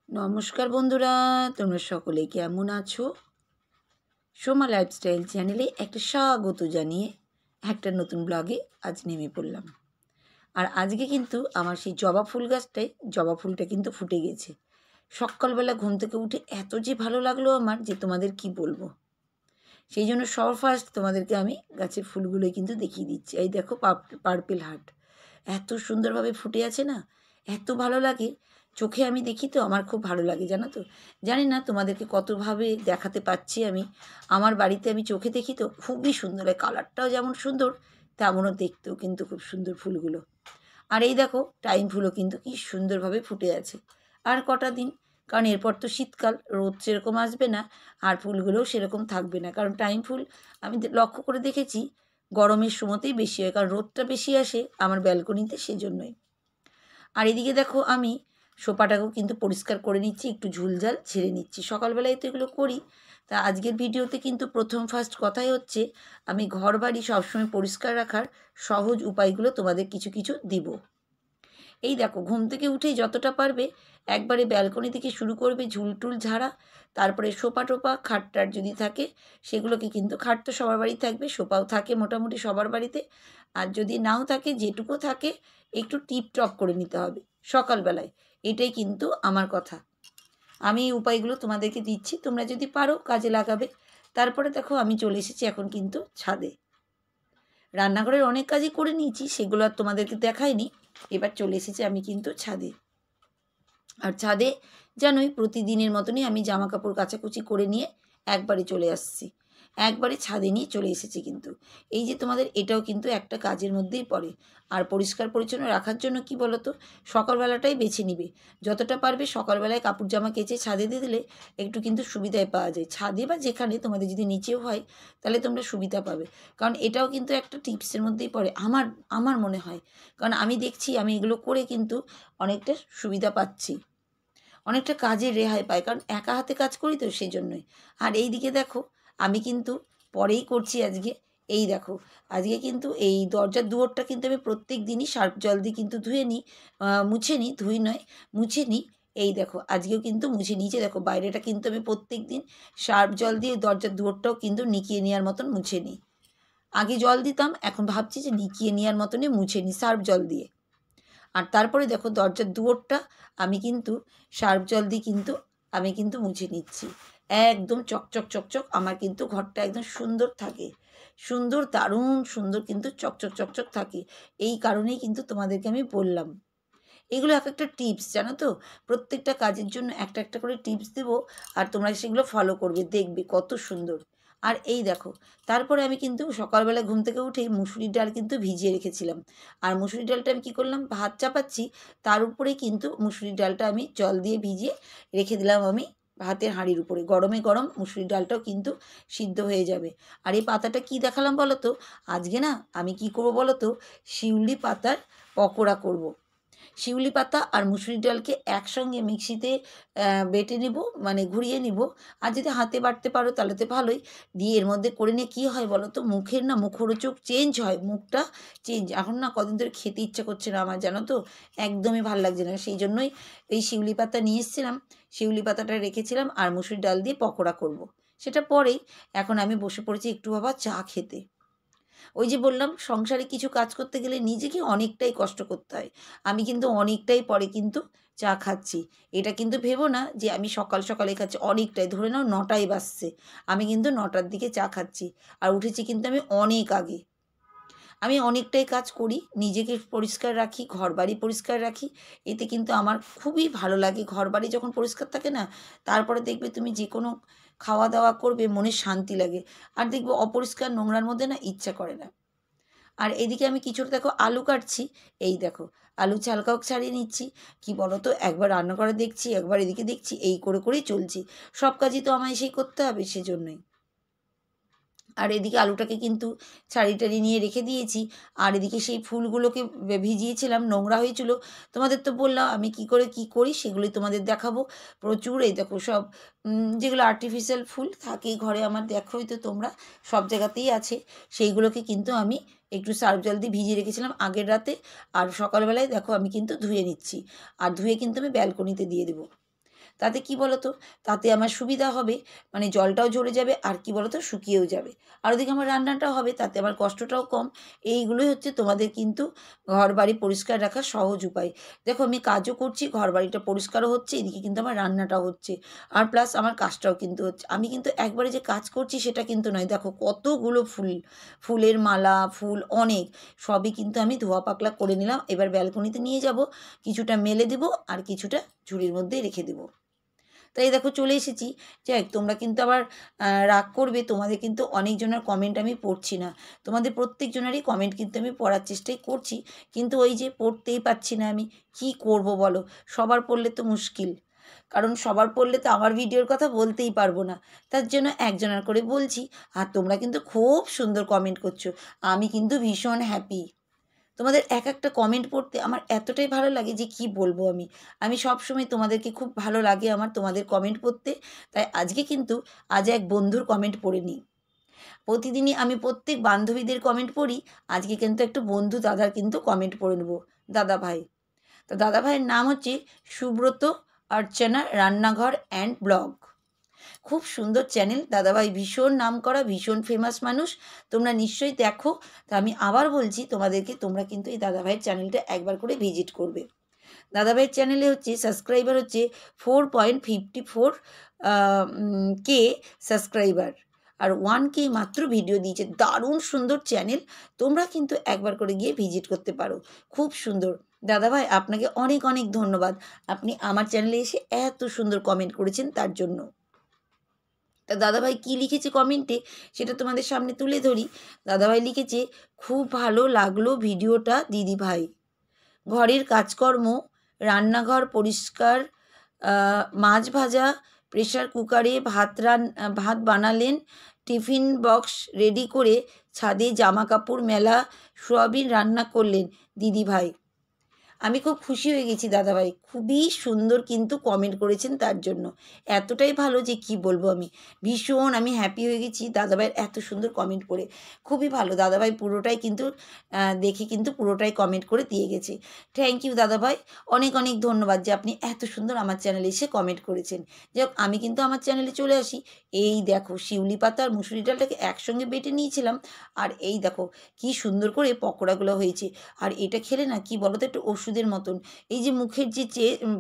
নমস্কার বন্ধুরা, তোমরা সকলে কেমন আছো? সোমা লাইফস্টাইল চ্যানেলে একটা স্বাগত জানিয়ে একটা নতুন ব্লগে আজ নেমে পড়লাম। আর আজকে কিন্তু আমার সেই জবা ফুল গাছটায় জবা ফুলটা কিন্তু ফুটে গেছে। সকালবেলা ঘুম থেকে উঠে এত যে ভালো লাগলো আমার, যে তোমাদের কি বলবো। সেই জন্য সবার ফার্স্ট তোমাদেরকে আমি গাছের ফুলগুলোই কিন্তু দেখিয়ে দিচ্ছি। এই দেখো, পার্পেল হার্ট এত সুন্দরভাবে ফুটে আছে না, এত ভালো লাগে। চোখে আমি দেখি তো আমার খুব ভালো লাগে, জানো তো। জানি না তোমাদেরকে কতভাবে দেখাতে পাচ্ছি আমি। আমার বাড়িতে আমি চোখে দেখি তো খুবই সুন্দর হয়, কালারটাও যেমন সুন্দর তেমনও দেখতেও কিন্তু খুব সুন্দর ফুলগুলো। আর এই দেখো, টাইম ফুলও কিন্তু কি সুন্দরভাবে ফুটে আছে। আর কটা দিন, কারণ এরপর তো শীতকাল, রোদ সেরকম আসবে না, আর ফুলগুলোও সেরকম থাকবে না। কারণ টাইম ফুল আমি লক্ষ্য করে দেখেছি গরমের সময়তেই বেশি হয়, কারণ রোদটা বেশি আসে আমার ব্যালকনিতে, সেজন্যই। আর এদিকে দেখো, আমি সোফাটাকেও কিন্তু পরিষ্কার করে নিচ্ছি, একটু ঝুলঝাল ঝেড়ে নিচ্ছি। সকালবেলায় তো এগুলো করি। তা আজকের ভিডিওতে কিন্তু ফার্স্ট কথাই হচ্ছে, আমি ঘর বাড়ি সবসময় পরিষ্কার রাখার সহজ উপায়গুলো তোমাদের কিছু কিছু দিব। এই দেখো, ঘুম থেকে উঠেই যতটা পারবে একবারে ব্যালকনি থেকে শুরু করবে ঝুলটুল ঝাড়া। তারপরে সোফা টোপা খাটটার যদি থাকে সেগুলোকে, কিন্তু খাট তো সবার বাড়ি থাকবে, সোফাও থাকে মোটামুটি সবার বাড়িতে। আর যদি নাও থাকে, যেটুকু থাকে একটু টিপটপ করে নিতে হবে সকালবেলায়। এটাই কিন্তু আমার কথা। আমি এই উপায়গুলো তোমাদেরকে দিচ্ছি, তোমরা যদি পারো কাজে লাগাবে। তারপরে দেখো, আমি চলে এসেছি এখন কিন্তু ছাদে। রান্নাঘরের অনেক কাজই করে নিয়েছি, সেগুলো আর তোমাদেরকে দেখাইনি। এবার চলে এসেছি আমি কিন্তু ছাদে। আর ছাদে জানোই প্রতিদিনের মতনই আমি জামা কাপড় কাচাকুচি করে নিয়ে একবারে চলে আসছি, একবারে ছাদে নিয়ে চলে এসেছি। কিন্তু এই যে তোমাদের, এটাও কিন্তু একটা কাজের মধ্যেই পড়ে। আর পরিষ্কার পরিচ্ছন্ন রাখার জন্য কি বলো তো, সকালবেলাটাই বেছে নিবে। যতটা পারবে সকালবেলায় কাপড় জামা কেচে ছাদে দিয়ে দিলে একটু কিন্তু সুবিধায় পাওয়া যায়। ছাদে বা যেখানে তোমাদের যদি নিচেও হয়, তাহলে তোমরা সুবিধা পাবে। কারণ এটাও কিন্তু একটা টিপসের মধ্যেই পড়ে আমার আমার মনে হয়। কারণ আমি দেখছি, আমি এগুলো করে কিন্তু অনেকটা সুবিধা পাচ্ছি, অনেকটা কাজের রেহাই পাই, কারণ একা হাতে কাজ করি তো সেই জন্যই। আর এই দিকে দেখো, আমি কিন্তু পরেই করছি আজকে। এই দেখো, আজকে কিন্তু এই দরজার দুয়ারটা কিন্তু আমি প্রত্যেক দিনই সার্ফ জল দিয়ে কিন্তু ধুয়ে নিই, মুছে নিই, ধুই নয়, মুছে নিই। এই দেখো, আজকেও কিন্তু মুছে নিয়েছে। দেখো, বাইরেটা কিন্তু আমি প্রত্যেক দিন সার্ফ জল দিয়ে দরজার দুয়ারটাও কিন্তু নিকিয়ে নেওয়ার মতন মুছে নিই। আগে জল দিতাম, এখন ভাবছি যে নিকিয়ে নেওয়ার মতনই মুছে নিই সার্ফ জল দিয়ে। আর তারপরে দেখো, দরজার দুয়ারটা আমি কিন্তু সার্ফ জল দিয়ে কিন্তু আমি কিন্তু মুছে নিচ্ছি। একদম চকচক চকচক আমার কিন্তু ঘরটা একদম সুন্দর থাকে, সুন্দর, দারুণ সুন্দর কিন্তু চকচক চকচক থাকে। এই কারণেই কিন্তু তোমাদেরকে আমি বললাম। এগুলো এক একটা টিপস, জানো তো। প্রত্যেকটা কাজের জন্য একটা একটা করে টিপস দেবো, আর তোমরা সেগুলো ফলো করবে, দেখবে কত সুন্দর। আর এই দেখো, তারপরে আমি কিন্তু সকালবেলা ঘুম থেকে উঠেই মুসুরির ডাল কিন্তু ভিজিয়ে রেখেছিলাম। আর মুসুরির ডালটা আমি কী করলাম, ভাত চাপাচ্ছি, তার উপরে কিন্তু মুসুরির ডালটা আমি জল দিয়ে ভিজিয়ে রেখে দিলাম আমি ভাতের হাঁড়ির উপরে। গরমে গরম মুসুরির ডালটাও কিন্তু সিদ্ধ হয়ে যাবে। আর এই পাতাটা কি দেখালাম বলো তো, আজকে না আমি কি করব বলো তো, শিউলি পাতার পকোড়া করব। শিউলি পাতা আর মুসুরির ডালকে একসঙ্গে মিক্সিতে বেটে নিব, মানে ঘুরিয়ে নিব। আর যদি হাতে বাটতে পারো তাহলে তো ভালোই। দিয়ে এর মধ্যে করে নিয়ে কী হয় বলো তো, মুখের না মুখরোচক চেঞ্জ হয়, মুখটা চেঞ্জ। এখন না কদিন ধরে খেতে ইচ্ছা করছে না আমার, জানো তো, একদমই ভালো লাগছে না। সেই জন্যই এই শিউলি পাতা নিয়ে এসেছিলাম, শিউলি পাতাটা রেখেছিলাম, আর মুসুরির ডাল দিয়ে পকোড়া করব। সেটা পরেই। এখন আমি বসে পড়েছি একটু বাবা চা খেতে। ওই যে বললাম, সংসারে কিছু কাজ করতে গেলে নিজেকে অনেকটাই কষ্ট করতে হয়। আমি কিন্তু অনেকটাই পরে কিন্তু চা খাচ্ছি। এটা কিন্তু ভেবো না যে আমি সকাল সকালে খাচ্ছি, অনেকটাই, ধরে নাও 9টাই বাজছে, আমি কিন্তু 9টার দিকে চা খাচ্ছি। আর উঠেছি কিন্তু আমি অনেক আগে। আমি অনেকটাই কাজ করি, নিজেকে পরিষ্কার রাখি, ঘরবাড়ি পরিষ্কার রাখি। এতে কিন্তু আমার খুবই ভালো লাগে। ঘরবাড়ি যখন পরিষ্কার থাকে না, তারপরে দেখবে তুমি যে কোনো খাওয়া দাওয়া করবে মনে শান্তি লাগে। আর দেখবে অপরিষ্কার নোংরার মধ্যে না ইচ্ছা করে না। আর এদিকে আমি কিছুটা দেখো আলু কাটছি। এই দেখো, আলু চালকাও ছাড়িয়ে নিচ্ছি। কি বলো তো, একবার রান্না করে দেখছি, একবার এদিকে দেখছি, এই করে করেই চলছি। সব কাজই তো আমায় সেই করতে হবে, সেজন্যই। আর এদিকে আলুটাকে কিন্তু ছাড়িয়ে টাড়িয়ে নিয়ে রেখে দিয়েছি। আর এদিকে সেই ফুলগুলোকে ভিজিয়েছিলাম, নোংরা হয়েছিল। তোমাদের তো বললাম আমি কি করে কি করি, সেগুলোই তোমাদের দেখাবো। প্রচুর এই দেখো সব যেগুলো আর্টিফিশিয়াল ফুল থাকে ঘরে আমার, দেখোই তো তোমরা, সব জায়গাতেই আছে। সেইগুলোকে কিন্তু আমি একটু সার্ফ জল দিয়ে ভিজিয়ে রেখেছিলাম আগের রাতে। আর সকালবেলায় দেখো আমি কিন্তু ধুয়ে নিচ্ছি। আর ধুয়ে কিন্তু আমি ব্যালকনিতে দিয়ে দেবো। তাতে কি বলো তো, তাতে আমার সুবিধা হবে, মানে জলটাও ঝরে যাবে আর কি বলো তো শুকিয়েও যাবে, আর ওদিকে আমার রান্নাটাও হবে, তাতে আমার কষ্টটাও কম। এইগুলোই হচ্ছে তোমাদের কিন্তু ঘর বাড়ি পরিষ্কার রাখার সহজ উপায়। দেখো আমি কাজও করছি, ঘর বাড়িটা পরিষ্কারও হচ্ছে, এদিকে কিন্তু আমার রান্নাটাও হচ্ছে, আর প্লাস আমার কাজটাও কিন্তু হচ্ছে। আমি কিন্তু একবারে যে কাজ করছি সেটা কিন্তু নয়, দেখো কতগুলো ফুলের মালা, ফুল অনেক, সবই কিন্তু আমি ধোয়া পাকলা করে নিলাম। এবার ব্যালকনিতে নিয়ে যাব, কিছুটা মেলে দেবো আর কিছুটা ঝুড়ির মধ্যেই রেখে দেবো। তাই দেখো চলে এসেছি। যাই হোক, তোমরা কিন্তু আবার রাগ করবে, তোমাদের কিন্তু অনেকজনের কমেন্ট আমি পড়ছি না, তোমাদের প্রত্যেকজনেরই কমেন্ট কিন্তু আমি পড়ার চেষ্টাই করছি, কিন্তু ওই যে পড়তেই পারছি না। আমি কি করব বলো, সবার পড়লে তো মুশকিল, কারণ সবার পড়লে তো আমার ভিডিওর কথা বলতেই পারবো না, তার জন্য একজনের করে বলছি। আর তোমরা কিন্তু খুব সুন্দর কমেন্ট করছো, আমি কিন্তু ভীষণ হ্যাপি। তোমাদের এক একটা কমেন্ট পড়তে আমার এতটাই ভালো লাগে যে কি বলবো আমি। আমি সবসময় তোমাদেরকে খুব ভালো লাগে আমার তোমাদের কমেন্ট পড়তে। তাই আজকে কিন্তু আজ এক বন্ধুর কমেন্ট পড়ে নিই। প্রতিদিনই আমি প্রত্যেক বান্ধবীদের কমেন্ট পড়ি, আজকে কিন্তু একটু বন্ধু দাদার কিন্তু কমেন্ট পড়ে নেবো। দাদা ভাই, তো দাদা ভাইয়ের নাম হচ্ছে সুব্রত অর্চনা রান্নাঘর অ্যান্ড ব্লগ। খুব সুন্দর চ্যানেল, দাদাভাই ভীষণ নামকরা, ভীষণ ফেমাস মানুষ, তোমরা নিশ্চয়ই দেখো। তা আমি আবার বলছি তোমাদেরকে, তোমরা কিন্তু এই দাদাভাইয়ের চ্যানেলটা একবার করে ভিজিট করবে। দাদাভাইয়ের চ্যানেলে হচ্ছে সাবস্ক্রাইবার হচ্ছে 4.54 কে সাবস্ক্রাইবার, আর 1K মাত্র ভিডিও দিয়েছে। দারুণ সুন্দর চ্যানেল, তোমরা কিন্তু একবার করে গিয়ে ভিজিট করতে পারো, খুব সুন্দর। দাদাভাই আপনাকে অনেক অনেক ধন্যবাদ, আপনি আমার চ্যানেলে এসে এত সুন্দর কমেন্ট করেছেন তার জন্য। তা দাদাভাই কী লিখেছে কমেন্টে সেটা তোমাদের সামনে তুলে ধরি। দাদাভাই লিখেছে, খুব ভালো লাগলো ভিডিওটা দিদিভাই, ঘরের কাজকর্ম, রান্নাঘর পরিষ্কার, মাছ ভাজা, প্রেশার কুকারে ভাত বানালেন, টিফিন বক্স রেডি করে ছাদে জামা কাপড় মেলা, সোয়াবিন রান্না করলেন দিদিভাই। আমি খুব খুশি হয়ে গেছি দাদাভাই, খুবই সুন্দর কিন্তু কমেন্ট করেছেন তার জন্য, এতটাই ভালো যে কি বলবো আমি, ভীষণ আমি হ্যাপি হয়ে গেছি দাদাভাইয়ের এত সুন্দর কমেন্ট পড়ে। খুবই ভালো দাদাভাই, পুরোটাই কিন্তু দেখে কিন্তু পুরোটাই কমেন্ট করে দিয়ে গেছে। থ্যাংক ইউ দাদাভাই, অনেক অনেক ধন্যবাদ যে আপনি এত সুন্দর আমার চ্যানেলে এসে কমেন্ট করেছেন। যাই হোক, আমি কিন্তু আমার চ্যানেলে চলে আসি। এই দেখো শিউলি পাতা আর মুসুরি ডালটাকে একসঙ্গে বেটে নিয়েছিলাম, আর এই দেখো কি সুন্দর করে পকোড়াগুলো হয়েছে। আর এটা খেলে না কি বলো তো, একটু ওষুধের মতন, এই যে মুখের যে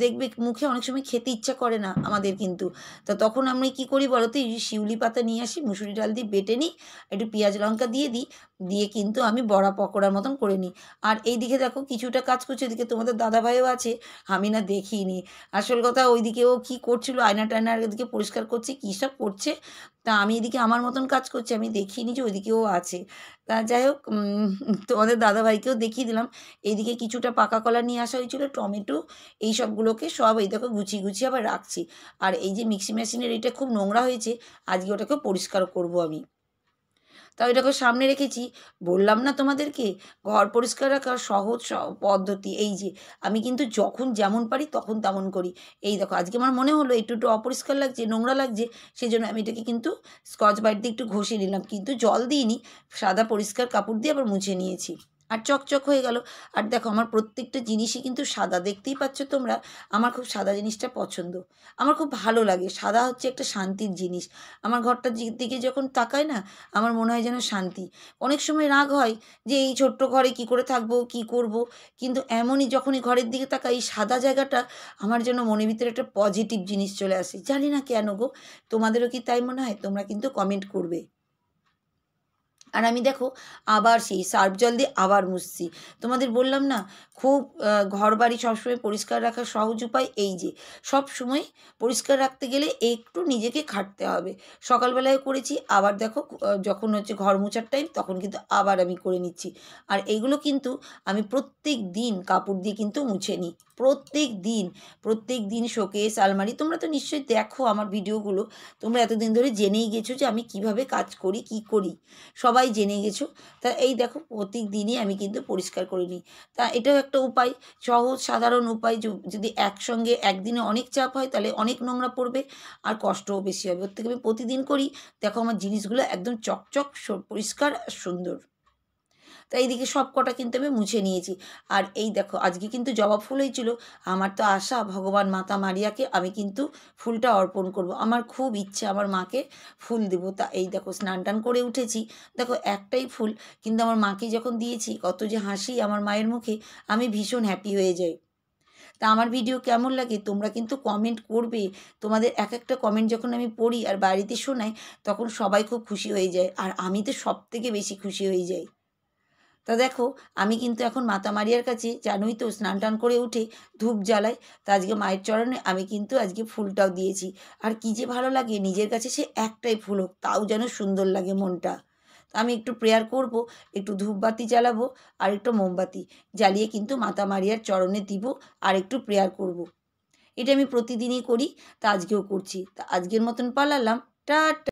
দেখবে মুখে অনেক সময় খেতে ইচ্ছা করে না আমাদের কিন্তু, তা তখন আমরা কি করি বলো তো, এই যে শিউলি পাতা নিয়ে আসি, মুসুরি ডাল দিয়ে বেটে নিই, একটু পেঁয়াজ লঙ্কা দিয়ে দিই, দিয়ে কিন্তু আমি বড়া পকোড়ার মতন করে নিই। আর এইদিকে দেখো কিছুটা কাজ করছে, এদিকে তোমাদের দাদাভাইও আছে, আমি না দেখিনি। আসল কথা ওইদিকে ও কী করছিল, আয়না টায়নার এদিকে পরিষ্কার করছে, কী সব করছে, তা আমি এদিকে আমার মতন কাজ করছি, আমি দেখিনি যে ওইদিকেও আছে। তা যাই হোক, তোমাদের দাদাভাইকেও দেখিয়ে দিলাম। এইদিকে কিছুটা পাকা কলা নিয়ে আসা হয়েছিল, টমেটো, এই সবগুলোকে সব এই দেখো গুছিয়ে গুছিয়ে আবার রাখছি। আর এই যে মিক্সি মেশিনের এটা খুব নোংরা হয়েছে, আজকে ওটাকে পরিষ্কার করব আমি। তাও এটাকে সামনে রেখেছি। বললাম না তোমাদেরকে, ঘর পরিষ্কার রাখার সহজ পদ্ধতি এই যে, আমি কিন্তু যখন যেমন পারি তখন তেমন করি। এই দেখো আজকে আমার মনে হলো একটু একটু অপরিষ্কার লাগছে, নোংরা লাগছে, সেই জন্য আমি এটাকে কিন্তু স্কচ ব্রাইট দিয়ে একটু ঘষে নিলাম, কিন্তু জল দিইনি, সাদা পরিষ্কার কাপড় দিয়ে আবার মুছে নিয়েছি, আর চকচক হয়ে গেল। আর দেখো আমার প্রত্যেকটা জিনিসই কিন্তু সাদা, দেখতেই পাচ্ছ তোমরা, আমার খুব সাদা জিনিসটা পছন্দ, আমার খুব ভালো লাগে। সাদা হচ্ছে একটা শান্তির জিনিস, আমার ঘরটার দিকে যখন তাকায় না, আমার মনে হয় যেন শান্তি। অনেক সময় রাগ হয় যে এই ছোট্ট ঘরে কি করে থাকবো, কি করব, কিন্তু এমনই যখনই ঘরের দিকে তাকাই, এই সাদা জায়গাটা আমার যেন মনের ভিতরে একটা পজিটিভ জিনিস চলে আসে, জানি না কেন গো, তোমাদেরও কি তাই মনে হয়? তোমরা কিন্তু কমেন্ট করবে। আর আমি দেখো আবার সেই সার্ফ জল দিয়ে আবার মুছছি। তোমাদের বললাম না, খুব ঘর বাড়ি সবসময় পরিষ্কার রাখার সহজ উপায় এই যে, সব সময় পরিষ্কার রাখতে গেলে একটু নিজেকে খাটতে হবে। সকালবেলায় করেছি, আবার দেখো যখন হচ্ছে ঘর মোছার টাইম তখন কিন্তু আবার আমি করে নিচ্ছি। আর এইগুলো কিন্তু আমি প্রত্যেক দিন কাপড় দিয়ে কিন্তু মুছে নিই, প্রত্যেক দিন শোকেস আলমারি, তোমরা তো নিশ্চয়ই দেখো আমার ভিডিওগুলো, তোমরা এতদিন ধরে জেনেই গেছো যে আমি কিভাবে কাজ করি, কি করি, সবাই জেনে গেছো। তা এই দেখো প্রত্যেক দিনই আমি কিন্তু পরিষ্কার করে নিই। তা এটাও একটা উপায়, সহজ সাধারণ উপায়। যদি একসঙ্গে একদিনে অনেক চাপ হয় তাহলে অনেক নোংরা পড়বে আর কষ্টও বেশি হবে, ওর থেকে আমি প্রতিদিন করি। দেখো আমার জিনিসগুলো একদম চকচক পরিষ্কার আর সুন্দর। তা এইদিকে সব কটা কিন্তু আমি মুছে নিয়েছি। আর এই দেখো আজকে কিন্তু জবা ফুল হয়েছিল। আমার তো আশা ভগবান মাতা মারিয়াকে আমি কিন্তু ফুলটা অর্পণ করব। আমার খুব ইচ্ছে আমার মাকে ফুল দেবো। তা এই দেখো স্নান টান করে উঠেছি, দেখো একটাই ফুল, কিন্তু আমার মাকে যখন দিয়েছি কত যে হাসি আমার মায়ের মুখে, আমি ভীষণ হ্যাপি হয়ে যাই। তা আমার ভিডিও কেমন লাগে তোমরা কিন্তু কমেন্ট করবে। তোমাদের এক একটা কমেন্ট যখন আমি পড়ি আর বাড়িতে শোনাই, তখন সবাই খুব খুশি হয়ে যায়, আর আমি তো সব থেকে বেশি খুশি হয়ে যাই। তা দেখো আমি কিন্তু এখন মাতা মারিয়ার কাছে, জানোই তো, স্নান টান করে উঠে ধূপ জ্বালাই। তা আজকে মায়ের চরণে আমি কিন্তু আজকে ফুলটাও দিয়েছি। আর কী যে ভালো লাগে নিজের কাছে সে একটাই ফুল হোক, তাও যেন সুন্দর লাগে মনটা। তা আমি একটু প্রেয়ার করব, একটু ধূপবাতি জ্বালাবো আর একটু মোমবাতি জ্বালিয়ে কিন্তু মাতা মারিয়ার চরণে দিব আর একটু প্রেয়ার করব। এটা আমি প্রতিদিনই করি, তা আজকেও করছি। তা আজকের মতন পালালাম, টাটা।